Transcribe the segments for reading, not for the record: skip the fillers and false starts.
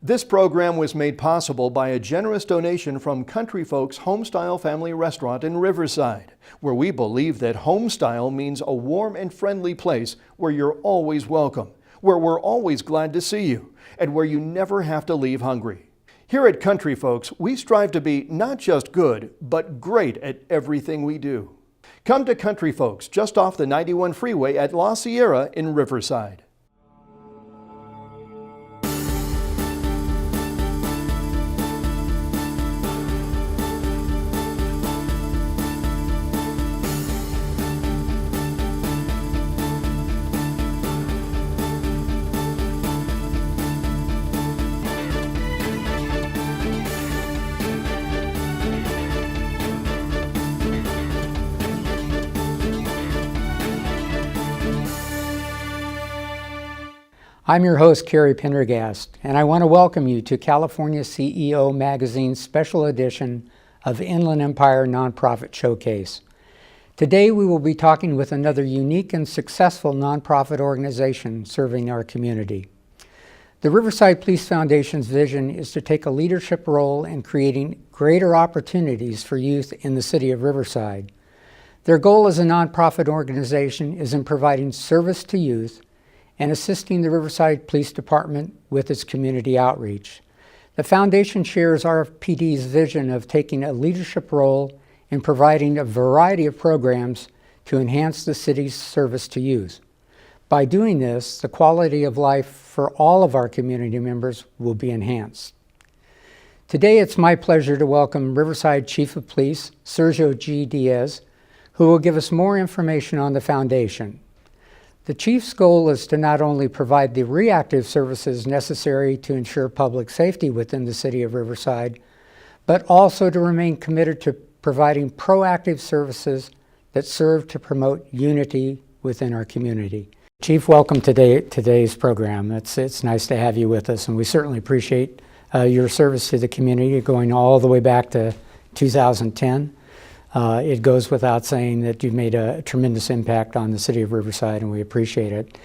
This program was made possible by a generous donation from Country Folks Homestyle Family Restaurant in Riverside, where we believe that homestyle means a warm and friendly place where you're always welcome, where we're always glad to see you, and where you never have to leave hungry. Here at Country Folks, we strive to be not just good, but great at everything we do. Come to Country Folks just off the 91 freeway at La Sierra in Riverside. I'm your host, Kerry Pendergast, and I want to welcome you to California CEO Magazine's special edition of Inland Empire Nonprofit Showcase. Today we will be talking with another unique and successful nonprofit organization serving our community. The Riverside Police Foundation's vision is to take a leadership role in creating greater opportunities for youth in the city of Riverside. Their goal as a nonprofit organization is in providing service to youth and assisting the Riverside Police Department with its community outreach. The foundation shares RFPD's vision of taking a leadership role in providing a variety of programs to enhance the city's service to youth. By doing this, the quality of life for all of our community members will be enhanced. Today, it's my pleasure to welcome Riverside Chief of Police, Sergio G. Diaz, who will give us more information on the foundation. The Chief's goal is to not only provide the reactive services necessary to ensure public safety within the city of Riverside, but also to remain committed to providing proactive services that serve to promote unity within our community. Chief, welcome to today's program. It's nice to have you with us, and we certainly appreciate your service to the community going all the way back to 2010. It goes without saying that you've made a tremendous impact on the city of Riverside, and we appreciate it.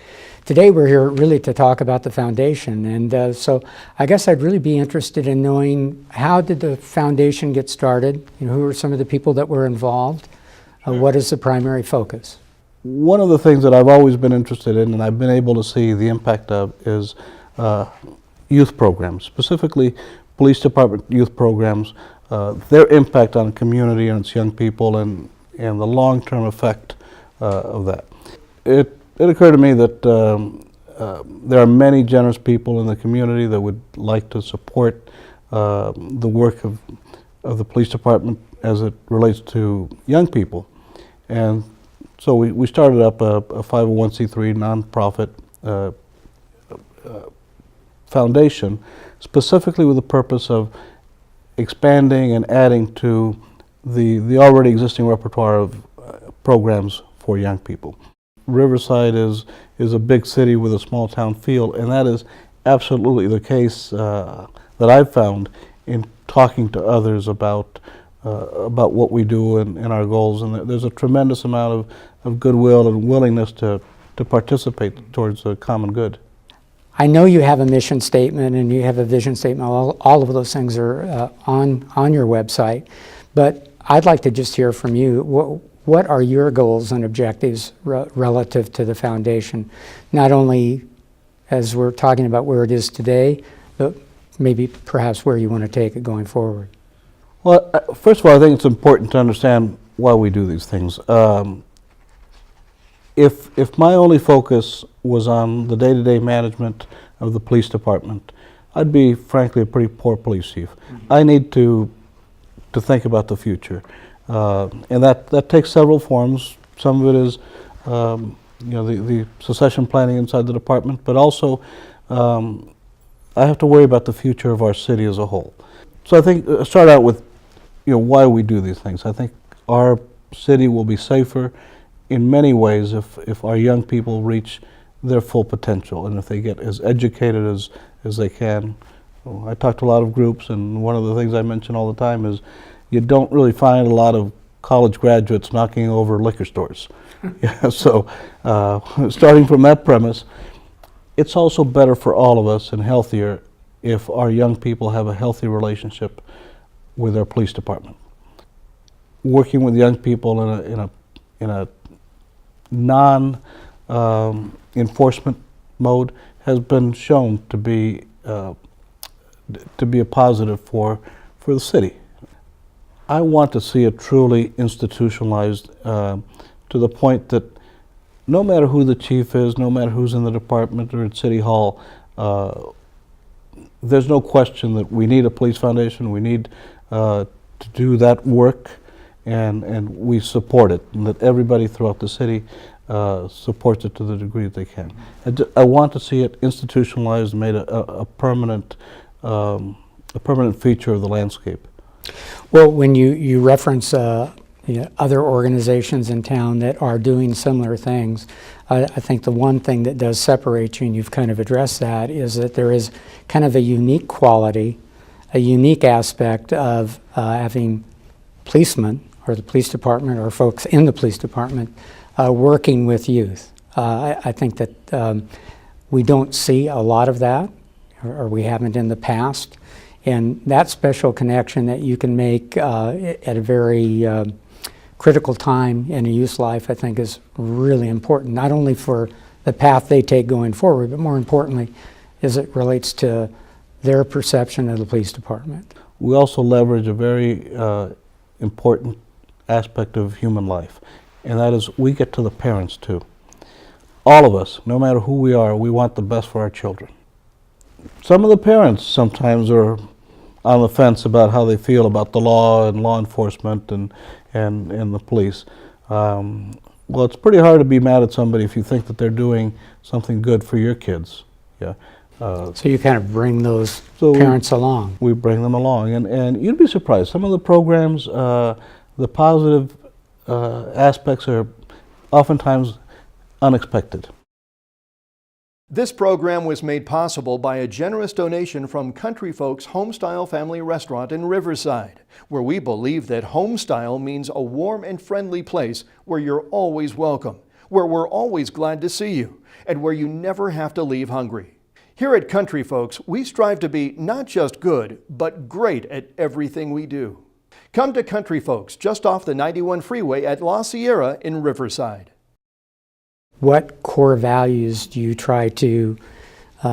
Today we're here really to talk about the foundation, and so I guess I'd really be interested in knowing, how did the foundation get started? Who are some of the people that were involved? What is the primary focus? One of the things that I've always been interested in, and I've been able to see the impact of, is youth programs, specifically police department youth programs. Their impact on the community and its young people, and the long-term effect of that. It occurred to me that there are many generous people in the community that would like to support the work of the police department as it relates to young people. And so we started up a 501c3 nonprofit foundation, specifically with the purpose of expanding and adding to the already existing repertoire of programs for young people. Riverside is a big city with a small town feel, and that is absolutely the case that I've found in talking to others about what we do and our goals. And there's a tremendous amount of goodwill and willingness to participate towards the common good. I know you have a mission statement and you have a vision statement. All of those things are on your website. But I'd like to just hear from you. What are your goals and objectives relative to the foundation? Not only as we're talking about where it is today, but maybe perhaps where you want to take it going forward. Well, first of all, I think it's important to understand why we do these things. If my only focus was on the day-to-day management of the police department, I'd be, frankly, a pretty poor police chief. Mm-hmm. I need to think about the future, and that takes several forms. Some of it is, the succession planning inside the department, but also I have to worry about the future of our city as a whole. So I think start out with, why we do these things. I think our city will be safer in many ways if our young people reach their full potential, and if they get as educated as they can. Well, I talk to a lot of groups, and one of the things I mention all the time is you don't really find a lot of college graduates knocking over liquor stores. So starting from that premise, it's also better for all of us and healthier if our young people have a healthy relationship with our police department. Working with young people in a non enforcement mode has been shown to be a positive for the city. I want to see it truly institutionalized to the point that no matter who the chief is, no matter who's in the department or at City Hall, there's no question that we need a police foundation. We need to do that work, and we support it, and that everybody throughout the city supports it to the degree that they can. I want to see it institutionalized and made a permanent feature of the landscape. Well, when you reference other organizations in town that are doing similar things, I think the one thing that does separate you, and you've kind of addressed that, is that there is kind of a unique quality, a unique aspect of having policemen or the police department or folks in the police department working with youth. I think that we don't see a lot of that, or we haven't in the past. And that special connection that you can make at a very critical time in a youth's life, I think, is really important, not only for the path they take going forward, but more importantly, as it relates to their perception of the police department. We also leverage a very important aspect of human life, and that is we get to the parents too. All of us, no matter who we are, we want the best for our children. Some of the parents sometimes are on the fence about how they feel about the law and law enforcement and the police. Well, it's pretty hard to be mad at somebody if you think that they're doing something good for your kids. Yeah. So you kind of bring those parents along. We bring them along, and you'd be surprised. Some of the programs, the positive aspects are oftentimes unexpected. This program was made possible by a generous donation from Country Folks Homestyle Family Restaurant in Riverside, where we believe that homestyle means a warm and friendly place where you're always welcome, where we're always glad to see you, and where you never have to leave hungry. Here at Country Folks, we strive to be not just good, but great at everything we do. Come to Country Folks just off the 91 freeway at La Sierra in Riverside. What core values do you try to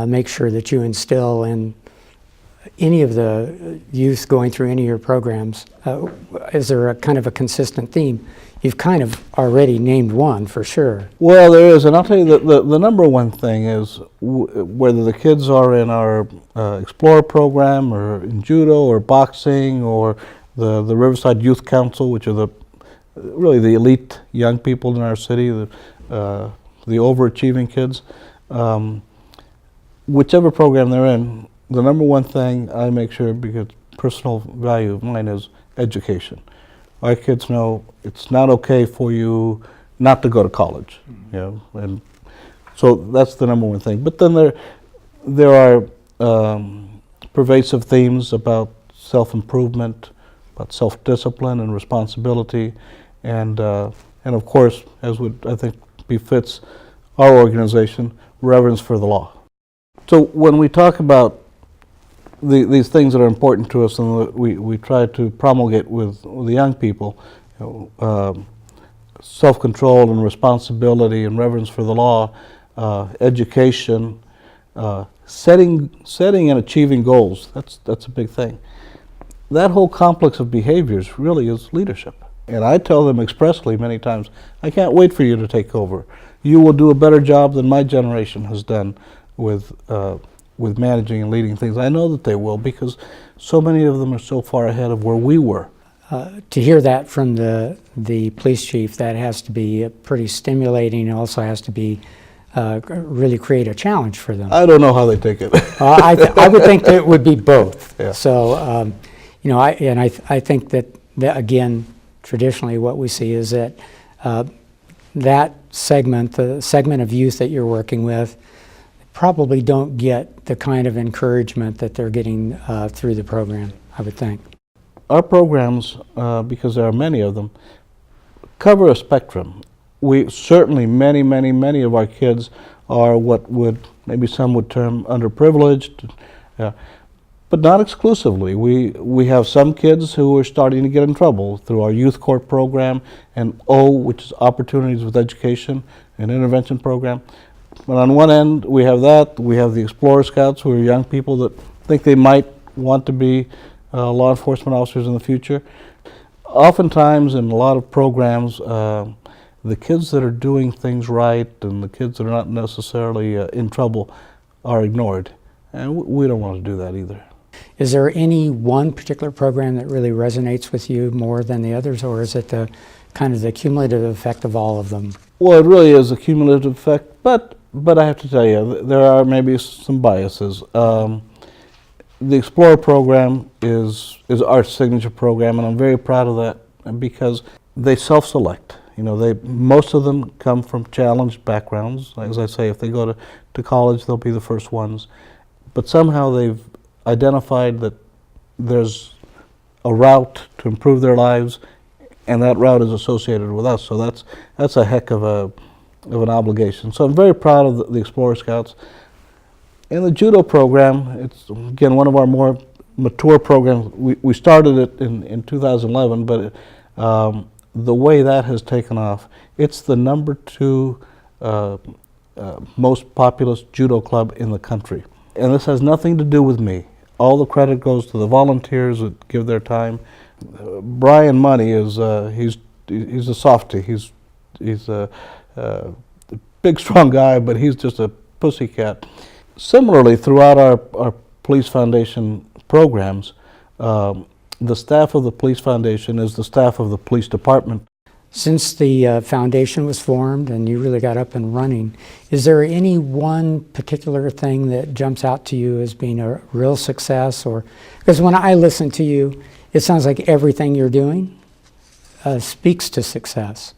make sure that you instill in any of the youth going through any of your programs? Is there a kind of a consistent theme? You've kind of already named one for sure. Well, there is, and I'll tell you that the number one thing is whether the kids are in our Explorer program or in judo or boxing or the Riverside Youth Council, which are really the elite young people in our city, the overachieving kids. Whichever program they're in, the number one thing I make sure, because personal value of mine, is education. Our kids know it's not okay for you not to go to college. You know, and so that's the number one thing. But then there are pervasive themes about self-improvement, about self-discipline and responsibility, and of course, as would I think befits our organization, reverence for the law. So when we talk about these things that are important to us and that we try to promulgate with the young people, self-control and responsibility and reverence for the law, education, setting and achieving goals, that's a big thing. That whole complex of behaviors really is leadership. And I tell them expressly many times, I can't wait for you to take over. You will do a better job than my generation has done with managing and leading things. I know that they will, because so many of them are so far ahead of where we were. To hear that from the police chief, that has to be pretty stimulating. It also has to be really create a challenge for them. I don't know how they take it. I would think that it would be both. Yeah. So, I think that again, traditionally what we see is that that segment, the segment of youth that you're working with, probably don't get the kind of encouragement that they're getting through the program, I would think. Our programs, because there are many of them, cover a spectrum. We certainly, many of our kids are what maybe some would term underprivileged, but not exclusively. We have some kids who are starting to get in trouble through our youth court program and which is Opportunities with Education, an intervention program. But on one end, we have that. We have the Explorer Scouts, who are young people that think they might want to be law enforcement officers in the future. Oftentimes, in a lot of programs, the kids that are doing things right and the kids that are not necessarily in trouble are ignored. And we don't want to do that either. Is there any one particular program that really resonates with you more than the others, or is it the kind of the cumulative effect of all of them? Well, it really is a cumulative effect, but I have to tell you, there are maybe some biases. The Explorer program is our signature program, and I'm very proud of that because they self-select. You know, most of them come from challenged backgrounds. As I say, if they go to college, they'll be the first ones. But somehow they've identified that there's a route to improve their lives, and that route is associated with us. So that's a heck of an obligation. So I'm very proud of the Explorer Scouts. And the judo program, it's again one of our more mature programs. We started it in 2011, but the way that has taken off, it's the #2 most populous judo club in the country. And this has nothing to do with me. All the credit goes to the volunteers that give their time. Brian Money is he's a softie. He's a big, strong guy, but he's just a pussycat. Similarly, throughout our Police Foundation programs, the staff of the Police Foundation is the staff of the police department. Since the foundation was formed and you really got up and running, is there any one particular thing that jumps out to you as being a real success? Or because when I listen to you, it sounds like everything you're doing speaks to success.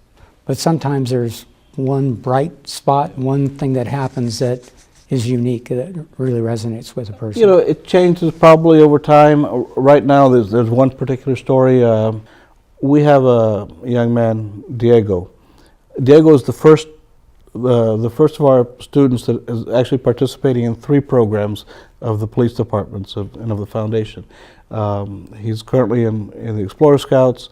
But sometimes there's one bright spot, one thing that happens that is unique, that really resonates with a person. You know, it changes probably over time. Right now, there's one particular story. We have a young man, Diego. Diego is the first of our students that is actually participating in 3 programs of the police departments and of the foundation. He's currently in the Explorer Scouts.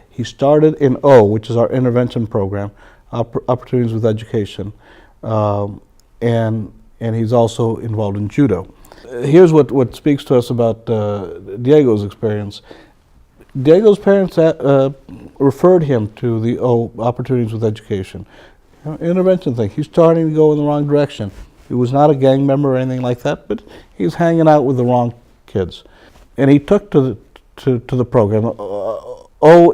He started in which is our intervention program, Opportunities with Education, and he's also involved in judo. Here's what speaks to us about Diego's experience. Diego's parents referred him to the Opportunities with Education. Intervention thing. He's starting to go in the wrong direction. He was not a gang member or anything like that, but he's hanging out with the wrong kids. And he took to the program.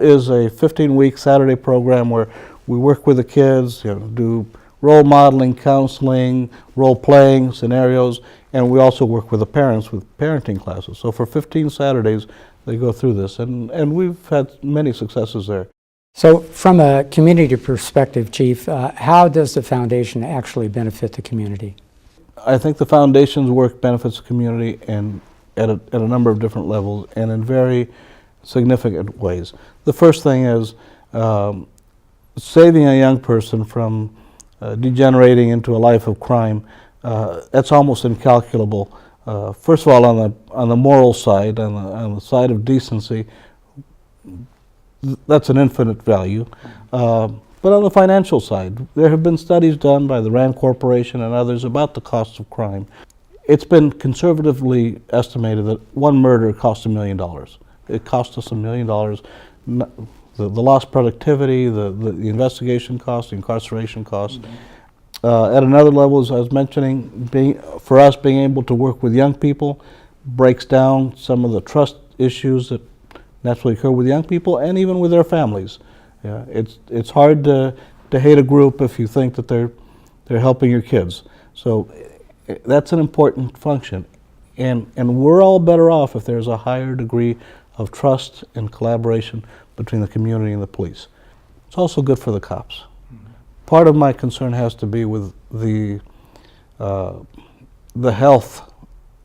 Is a 15-week Saturday program where we work with the kids, do role modeling, counseling, role playing scenarios, and we also work with the parents with parenting classes. So for 15 Saturdays, they go through this, and we've had many successes there. So from a community perspective, Chief, how does the foundation actually benefit the community? I think the foundation's work benefits the community and at a number of different levels and in very significant ways. The first thing is saving a young person from degenerating into a life of crime. That's almost incalculable. First of all, on the moral side, on the side of decency, that's an infinite value. But on the financial side, there have been studies done by the Rand Corporation and others about the costs of crime. It's been conservatively estimated that one murder costs $1 million. It cost us $1 million. The lost productivity, the investigation costs, the incarceration costs. At another level, as I was mentioning, for us being able to work with young people breaks down some of the trust issues that naturally occur with young people and even with their families. Yeah, it's hard to hate a group if you think that they're helping your kids. So that's an important function, and we're all better off if there's a higher degree of trust and collaboration between the community and the police. It's also good for the cops. Part of my concern has to be with the health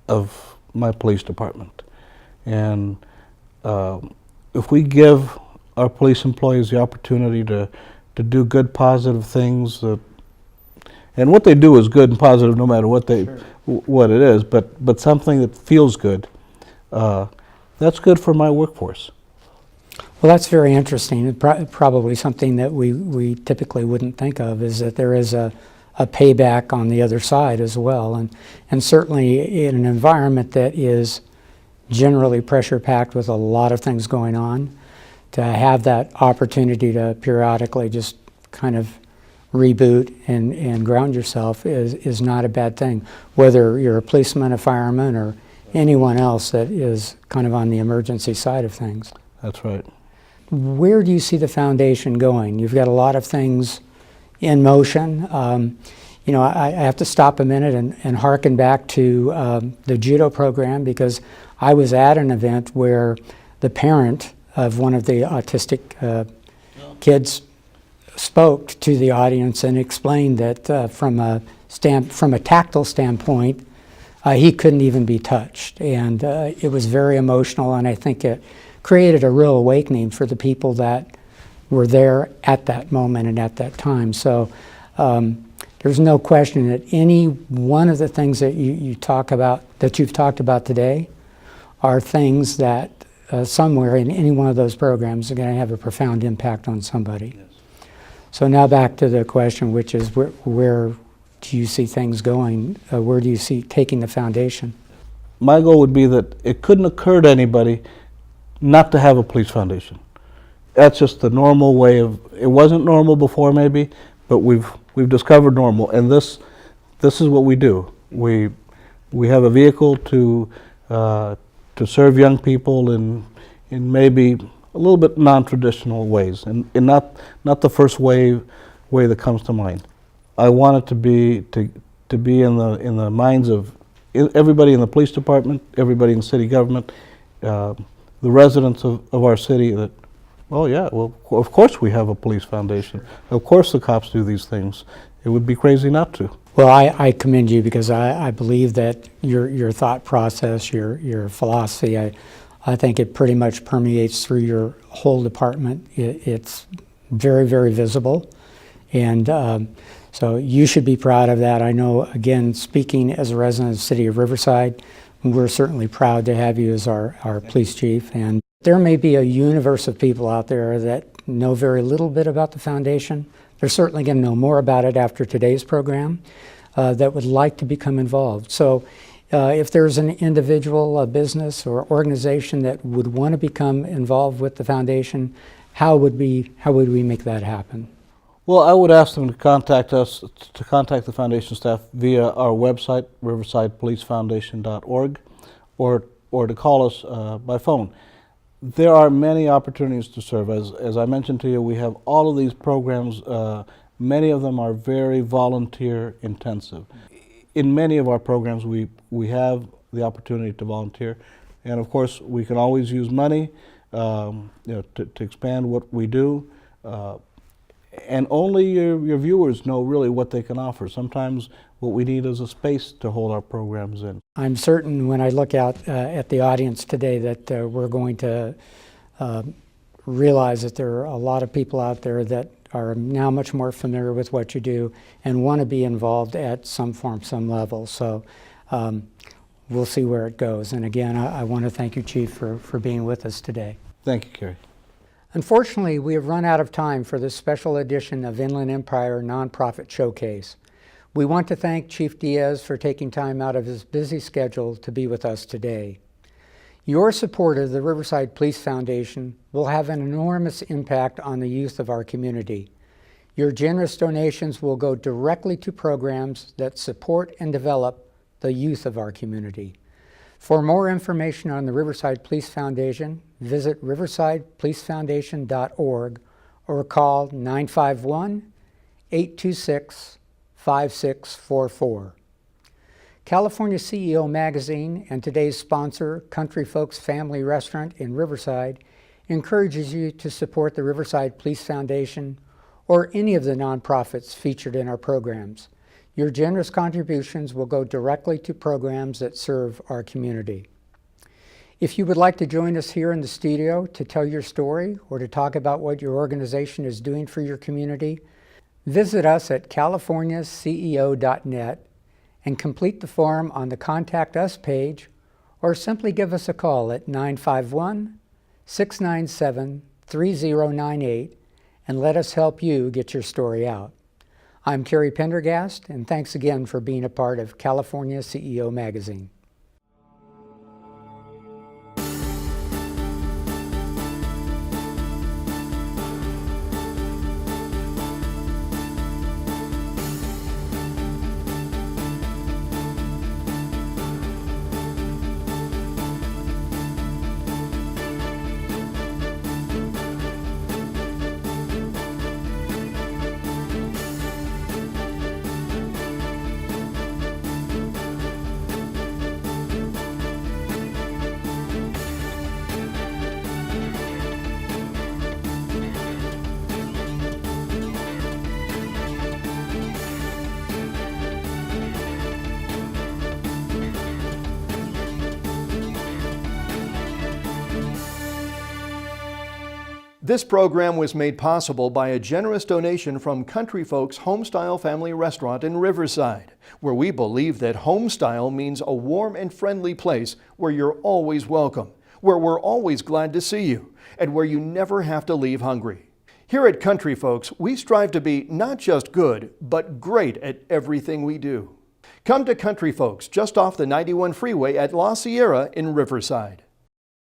of my police department, and if we give our police employees the opportunity to do good, positive things, And what they do is good and positive no matter what what it is, but something that feels good, that's good for my workforce. Well, that's very interesting. Probably something that we typically wouldn't think of is that there is a payback on the other side as well. And certainly in an environment that is generally pressure-packed with a lot of things going on, to have that opportunity to periodically just kind of reboot and ground yourself is not a bad thing, whether you're a policeman, a fireman, or anyone else that is kind of on the emergency side of things. That's right. Where do you see the foundation going? You've got a lot of things in motion. You know, I have to stop a minute and harken back to the judo program, because I was at an event where the parent of one of the autistic kids spoke to the audience and explained that from a tactile standpoint, he couldn't even be touched. And it was very emotional, and I think it created a real awakening for the people that were there at that moment and at that time. So there's no question that any one of the things that you've talked about today are things that somewhere in any one of those programs are going to have a profound impact on somebody. Yes. So now back to the question, which is where do you see things going? Where do you see taking the foundation? My goal would be that it couldn't occur to anybody not to have a police foundation. That's just the normal way of, it wasn't normal before maybe, but we've discovered normal, and this is what we do. We have a vehicle to serve young people in maybe a little bit non-traditional ways, and not the first way that comes to mind. I want it to be in the minds of everybody in the police department, everybody in city government, the residents of our city, that, oh yeah, well, of course we have a police foundation. Of course the cops do these things. It would be crazy not to. Well, I commend you, because I believe that your thought process, your philosophy, I think it pretty much permeates through your whole department. It's very, very visible, and so you should be proud of that. I know, again, speaking as a resident of the city of Riverside, we're certainly proud to have you as our police chief. And there may be a universe of people out there that know very little bit about the foundation. They're certainly going to know more about it after today's program, that would like to become involved. So if there's an individual, a business, or organization that would want to become involved with the foundation, how would we make that happen? Well, I would ask them to contact us, to contact the foundation staff via our website, riversidepolicefoundation.org, or to call us by phone. There are many opportunities to serve. As I mentioned to you, we have all of these programs. Many of them are very volunteer intensive. In many of our programs, we have the opportunity to volunteer, and of course, we can always use money to expand what we do. And only your viewers know really what they can offer. Sometimes what we need is a space to hold our programs in. I'm certain when I look out at the audience today that we're going to realize that there are a lot of people out there that are now much more familiar with what you do and want to be involved at some form, some level. So we'll see where it goes. And again, I want to thank you, Chief, for being with us today. Thank you, Kerry. Unfortunately, we have run out of time for this special edition of Inland Empire Nonprofit Showcase. We want to thank Chief Diaz for taking time out of his busy schedule to be with us today. Your support of the Riverside Police Foundation will have an enormous impact on the youth of our community. Your generous donations will go directly to programs that support and develop the youth of our community. For more information on the Riverside Police Foundation, visit riversidepolicefoundation.org or call 951-826-5644. California CEO Magazine and today's sponsor, Country Folks Family Restaurant in Riverside, encourages you to support the Riverside Police Foundation or any of the nonprofits featured in our programs. Your generous contributions will go directly to programs that serve our community. If you would like to join us here in the studio to tell your story or to talk about what your organization is doing for your community, Visit us at californiaceo.net and complete the form on the Contact Us page, or simply give us a call at 951-697-3098 and let us help you get your story out. I'm Kerry Pendergast, and thanks again for being a part of California CEO Magazine. This program was made possible by a generous donation from Country Folks Homestyle Family Restaurant in Riverside, where we believe that homestyle means a warm and friendly place where you're always welcome, where we're always glad to see you, and where you never have to leave hungry. Here at Country Folks, we strive to be not just good, but great at everything we do. Come to Country Folks just off the 91 freeway at La Sierra in Riverside.